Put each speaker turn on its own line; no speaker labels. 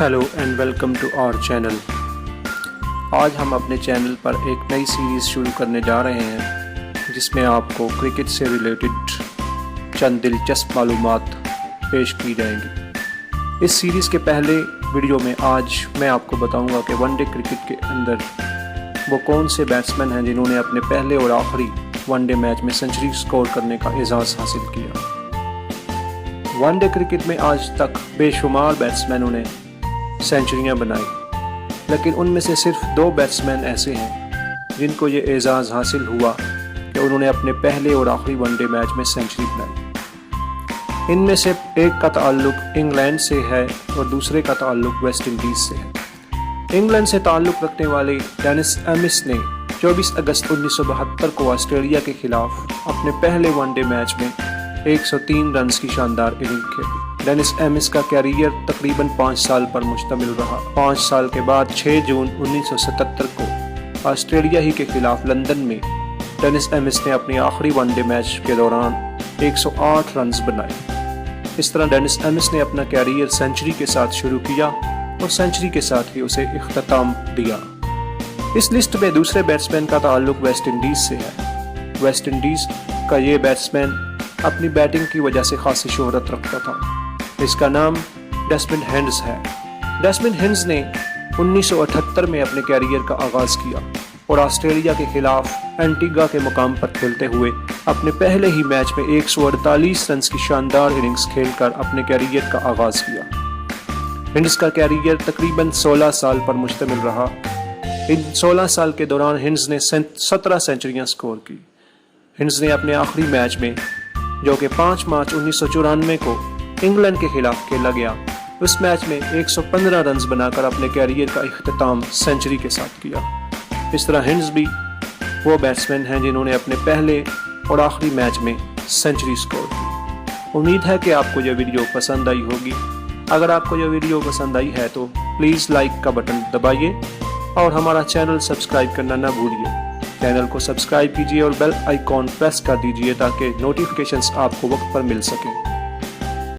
Hello and welcome to our channel. आज हम अपने चैनल पर एक नई सीरीज़ शुरू करने जा रहे हैं जिसमें आपको क्रिकेट से रिलेटेड चंद दिलचस्प मालूमात पेश की जाएंगी। इस सीरीज़ के पहले वीडियो में आज मैं आपको बताऊंगा कि वनडे क्रिकेट के अंदर वो कौन से बैट्समैन हैं जिन्होंने अपने पहले और आखिरी वनडे मैच में सेंचुरी स्कोर करने का एजाज़ हासिल किया। वनडे क्रिकेट में आज तक बेशुमार बैट्समैनों ने सेंचुरियां बनाई, लेकिन उनमें से सिर्फ 2 बैट्समैन ऐसे हैं जिनको ये एजाज़ हासिल हुआ कि उन्होंने अपने पहले और आखिरी वनडे मैच में सेंचुरी बनाई। इनमें से एक का ताल्लुक इंग्लैंड से है और दूसरे का ताल्लुक वेस्ट इंडीज़ से है। इंग्लैंड से ताल्लुक रखने वाले डेनिस एमिस ने 24 अगस्त 1972 को ऑस्ट्रेलिया के खिलाफ अपने पहले वनडे मैच में 103 रन्स की शानदार इनिंग खेली। डेनिस एमिस का कैरियर तकरीबन 5 साल पर मुश्तमिल रहा। 5 साल के बाद 6 जून 1977 को ऑस्ट्रेलिया ही के खिलाफ लंदन में डेनिस एमिस ने अपनी आखिरी वनडे मैच के दौरान 108 रन्स बनाए। इस तरह डेनिस एमिस ने अपना कैरियर सेंचुरी के साथ शुरू किया और सेंचुरी के साथ ही उसे इख्तिताम दिया। इस लिस्ट में दूसरे बैट्समैन का ताल्लुक वेस्ट इंडीज़ से है। वेस्ट इंडीज़ का ये बैट्समैन अपनी बैटिंग की वजह से खासी शोहरत रखता था। इसका नाम डेस्मंड हेंड्स है। डेस्मंड हेंड्स ने 1978 में अपने कैरियर का आगाज़ किया और ऑस्ट्रेलिया के खिलाफ एंटीगा के मुकाम पर खेलते हुए अपने पहले ही मैच में 148 रन्स की शानदार इनिंग्स खेलकर अपने कैरियर का आगाज़ किया। हेंड्स का कैरियर तकरीबन 16 साल पर मुश्तमिल रहा। इन 16 साल के दौरान हेंड्स ने 17 सेंचुरियाँ स्कोर की। हेंड्स ने अपने आखिरी मैच में, जो कि 5 मार्च 1994 को इंग्लैंड के खिलाफ खेला गया, उस मैच में 115 रन्स बनाकर अपने कैरियर का इख्तिताम सेंचुरी के साथ किया। इस तरह हेंड्स भी वो बैट्समैन हैं जिन्होंने अपने पहले और आखिरी मैच में सेंचुरी स्कोर की। उम्मीद है कि आपको यह वीडियो पसंद आई होगी। अगर आपको यह वीडियो पसंद आई है तो प्लीज़ लाइक का बटन दबाइए और हमारा चैनल सब्सक्राइब करना ना भूलिए। चैनल को सब्सक्राइब कीजिए और बेल आइकॉन प्रेस कर दीजिए ताकि नोटिफिकेशंस आपको वक्त पर मिल सकें।